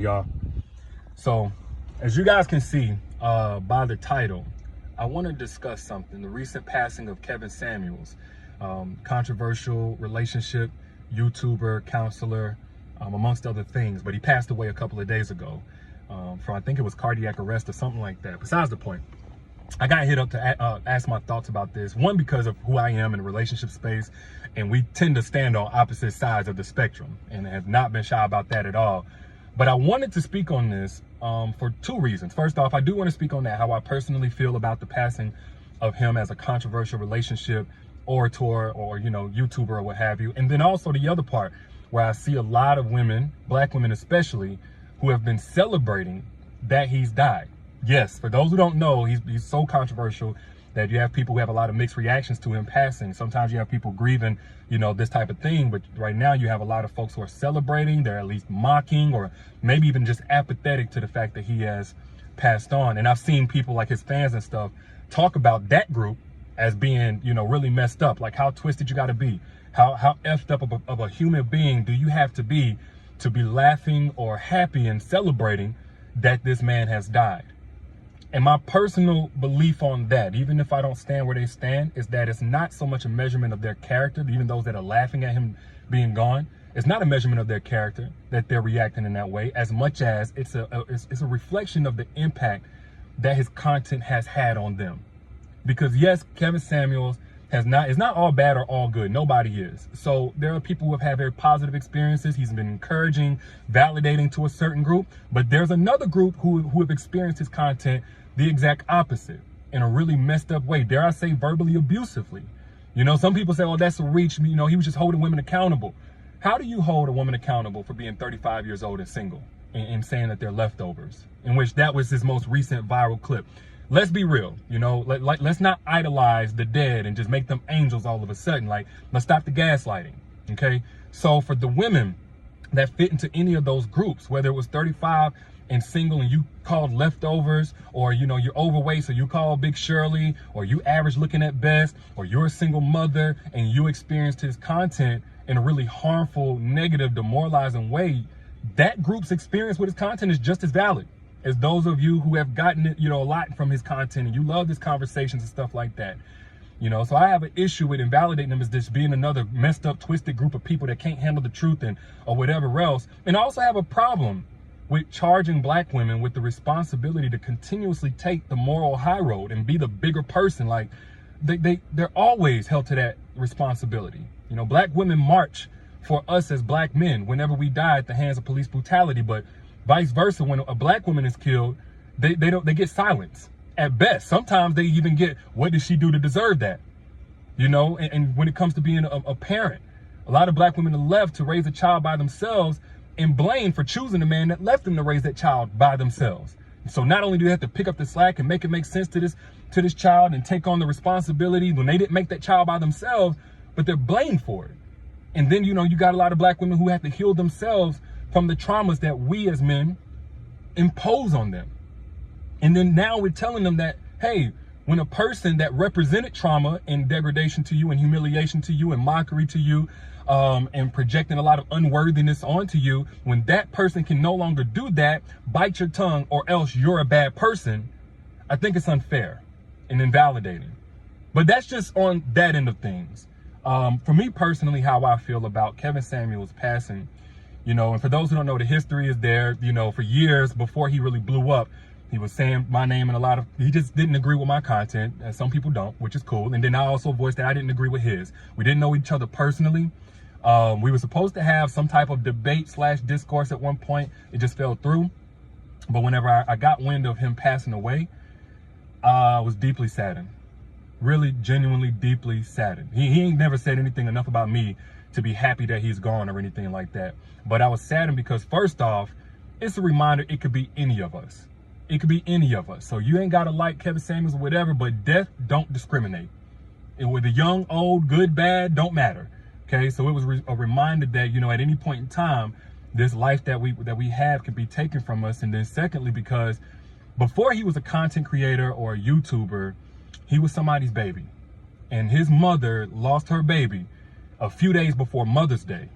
Y'all. So as you guys can see by the title, I want to discuss something: the recent passing of Kevin Samuels, controversial relationship, YouTuber, counselor, amongst other things. But he passed away a couple of days ago from, I think it was cardiac arrest or something like that. Besides the point, I got hit up to ask my thoughts about this. One, because of who I am in the relationship space, and we tend to stand on opposite sides of the spectrum and have not been shy about that at all. But I wanted to speak on this for two reasons. First off, I do want to speak on that, how I personally feel about the passing of him as a controversial relationship orator or, YouTuber or what have you. And then also the other part where I see a lot of women, black women especially, who have been celebrating that he's died. Yes, for those who don't know, he's so controversial that you have people who have a lot of mixed reactions to him passing. Sometimes you have people grieving, this type of thing. But right now you have a lot of folks who are celebrating. They're at least mocking or maybe even just apathetic to the fact that he has passed on. And I've seen people like his fans and stuff talk about that group as being, really messed up. Like, how twisted you got to be. How effed up of a human being do you have to be laughing or happy and celebrating that this man has died? And my personal belief on that, even if I don't stand where they stand, is that it's not so much a measurement of their character, even those that are laughing at him being gone. It's not a measurement of their character that they're reacting in that way, as much as it's a reflection of the impact that his content has had on them. Because yes, Kevin Samuels is not all bad or all good. Nobody is. So there are people who have had very positive experiences. He's been encouraging, validating to a certain group. But there's another group who have experienced his content the exact opposite in a really messed up way. Dare I say verbally abusively. Some people say, oh, that's a reach. He was just holding women accountable. How do you hold a woman accountable for being 35 years old and single and saying that they're leftovers? In which that was his most recent viral clip. Let's be real, let's not idolize the dead and just make them angels all of a sudden. Like, let's stop the gaslighting, okay? So for the women that fit into any of those groups, whether it was 35 and single and you called leftovers, or, you're overweight, so you call Big Shirley, or you average looking at best, or you're a single mother and you experienced his content in a really harmful, negative, demoralizing way, that group's experience with his content is just as valid as those of you who have gotten it, a lot from his content and you love his conversations and stuff like that. So I have an issue with invalidating them as this being another messed up, twisted group of people that can't handle the truth or whatever else. And I also have a problem with charging black women with the responsibility to continuously take the moral high road and be the bigger person. Like, they're always held to that responsibility. Black women march for us as black men whenever we die at the hands of police brutality, but vice versa, when a black woman is killed, they get silence at best. Sometimes they even get, what did she do to deserve that? And when it comes to being a parent, a lot of black women are left to raise a child by themselves and blamed for choosing a man that left them to raise that child by themselves. So not only do they have to pick up the slack and make it make sense to this child and take on the responsibility when they didn't make that child by themselves, but they're blamed for it. And then, you got a lot of black women who have to heal themselves from the traumas that we as men impose on them. And then now we're telling them that, hey, when a person that represented trauma and degradation to you and humiliation to you and mockery to you, and projecting a lot of unworthiness onto you, when that person can no longer do that, bite your tongue or else you're a bad person, I think it's unfair and invalidating. But that's just on that end of things. For me personally, how I feel about Kevin Samuels passing, and for those who don't know, the history is there. For years before he really blew up, he was saying my name and he just didn't agree with my content, and some people don't, which is cool. And then I also voiced that I didn't agree with his. We didn't know each other personally. We were supposed to have some type of debate/discourse at one point. It just fell through. But whenever I got wind of him passing away, I was deeply saddened. Really, genuinely, deeply saddened. He ain't never said anything enough about me to be happy that he's gone or anything like that. But I was saddened because, first off, it's a reminder it could be any of us. It could be any of us. So you ain't got to like Kevin Samuels or whatever, but death don't discriminate. And with the young, old, good, bad, don't matter. Okay, so it was a reminder that, at any point in time, this life that we have can be taken from us. And then secondly, because before he was a content creator or a YouTuber, he was somebody's baby. And his mother lost her baby a few days before Mother's Day.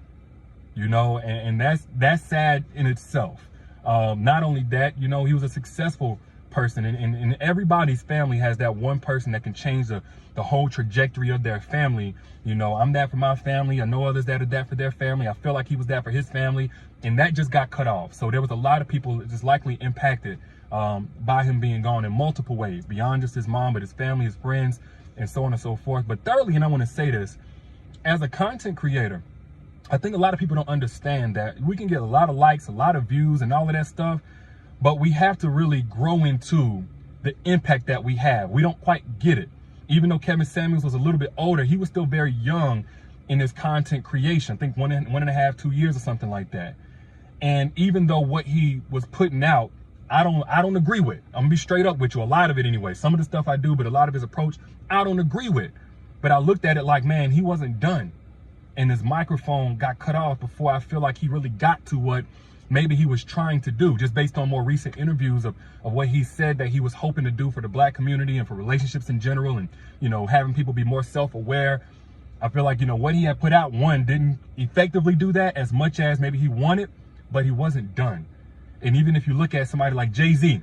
And that's sad in itself. Not only that, you know, he was a successful person, and everybody's family has that one person that can change the whole trajectory of their family. You know, I'm that for my family. I know others that are that for their family. I feel like he was that for his family, and that just got cut off. So there was a lot of people just likely impacted by him being gone in multiple ways, beyond just his mom, but his family, his friends, and so on and so forth. But thirdly, and I want to say this, as a content creator, I think a lot of people don't understand that we can get a lot of likes, a lot of views, and all of that stuff, but we have to really grow into the impact that we have. We don't quite get it. Even though Kevin Samuels was a little bit older, he was still very young in his content creation. I think one and a half, 2 years or something like that. And even though what he was putting out, I don't agree with. I'm gonna be straight up with you. A lot of it anyway. Some of the stuff I do, but a lot of his approach, I don't agree with. But I looked at it like, man, he wasn't done. And his microphone got cut off before I feel like he really got to what maybe he was trying to do, just based on more recent interviews of what he said that he was hoping to do for the Black community and for relationships in general, and, you know, having people be more self-aware. I feel like, you know, what he had put out, one, didn't effectively do that as much as maybe he wanted, but he wasn't done. And even if you look at somebody like Jay-Z,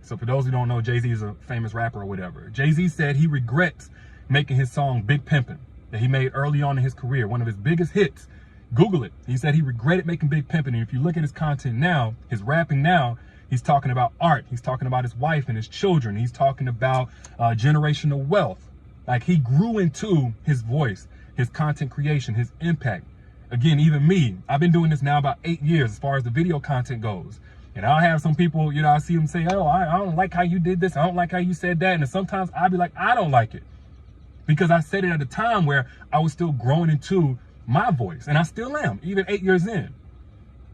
so for those who don't know, Jay-Z is a famous rapper or whatever. Jay-Z said he regrets making his song Big Pimpin' that he made early on in his career, one of his biggest hits. Google it. He said he regretted making Big Pimpin'. And if you look at his content now, his rapping now, he's talking about art. He's talking about his wife and his children. He's talking about generational wealth. Like, he grew into his voice, his content creation, his impact. Again, even me, I've been doing this now about 8 years as far as the video content goes. And I'll have some people, you know, I see them say, oh, I don't like how you did this. I don't like how you said that. And sometimes I'll be like, I don't like it. Because I said it at a time where I was still growing into my voice. And I still am, even 8 years in.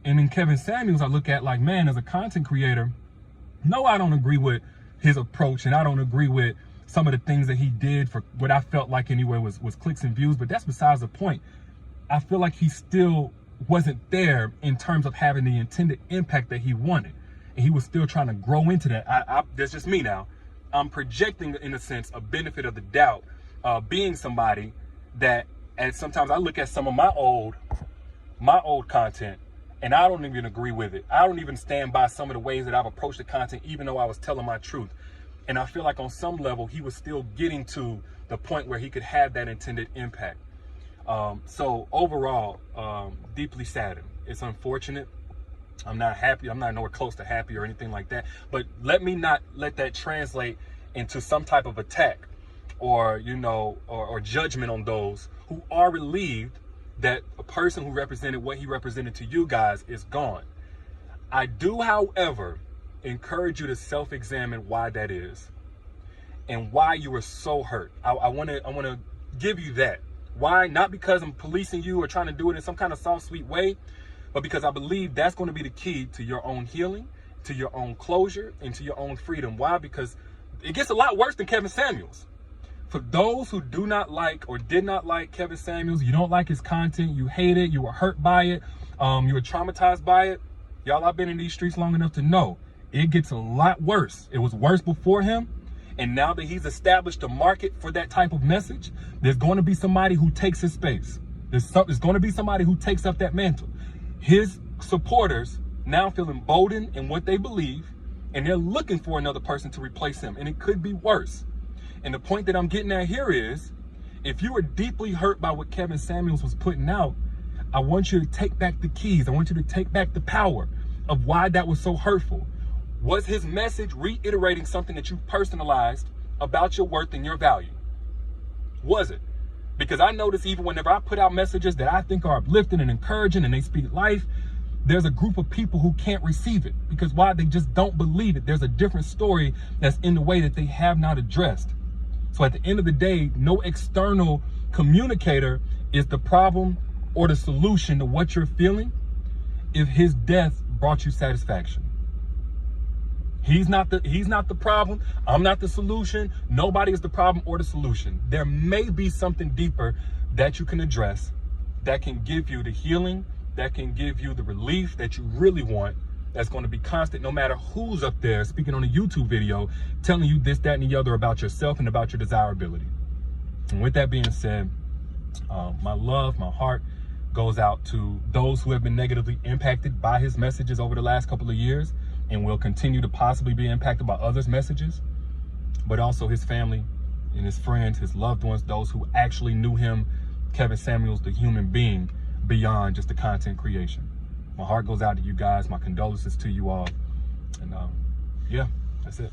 And in Kevin Samuels, I look at like, man, as a content creator, no, I don't agree with his approach. And I don't agree with some of the things that he did for what I felt like anyway was clicks and views. But that's besides the point. I feel like he still wasn't there in terms of having the intended impact that he wanted. And he was still trying to grow into that. That's just me now. I'm projecting, in a sense, a benefit of the doubt, being somebody that, and sometimes I look at some of my old content and I don't even agree with it. I don't even stand by some of the ways that I've approached the content, even though I was telling my truth. And I feel like on some level, he was still getting to the point where he could have that intended impact. So overall, deeply saddened. It's unfortunate. I'm not happy. I'm not nowhere close to happy or anything like that. But let me not let that translate into some type of attack or, you know, or judgment on those who are relieved that a person who represented what he represented to you guys is gone. I do, however, encourage you to self-examine why that is and why you were so hurt. I want to give you that. Why? Not because I'm policing you or trying to do it in some kind of soft, sweet way, but because I believe that's going to be the key to your own healing, to your own closure, and to your own freedom. Why? Because it gets a lot worse than Kevin Samuels. For those who do not like or did not like Kevin Samuels, you don't like his content, you hate it, you were hurt by it, you were traumatized by it. Y'all, I've been in these streets long enough to know it gets a lot worse. It was worse before him. And now that he's established a market for that type of message, there's going to be somebody who takes his space. There's going to be somebody who takes up that mantle. His supporters now feel emboldened in what they believe, and they're looking for another person to replace him. And it could be worse. And the point that I'm getting at here is, if you were deeply hurt by what Kevin Samuels was putting out, I want you to take back the keys. I want you to take back the power of why that was so hurtful. Was his message reiterating something that you personalized about your worth and your value? Was it? Because I notice even whenever I put out messages that I think are uplifting and encouraging and they speak life, there's a group of people who can't receive it. Because why? They just don't believe it. There's a different story that's in the way that they have not addressed. So at the end of the day, no external communicator is the problem or the solution to what you're feeling if his death brought you satisfaction. He's not the problem. I'm not the solution. Nobody is the problem or the solution. There may be something deeper that you can address that can give you the healing, that can give you the relief that you really want, that's going to be constant no matter who's up there speaking on a YouTube video telling you this, that, and the other about yourself and about your desirability. And with that being said, my love, my heart goes out to those who have been negatively impacted by his messages over the last couple of years and will continue to possibly be impacted by others' messages, but also his family and his friends, his loved ones, those who actually knew him, Kevin Samuels, the human being, beyond just the content creation. My heart goes out to you guys. My condolences to you all. And yeah, that's it.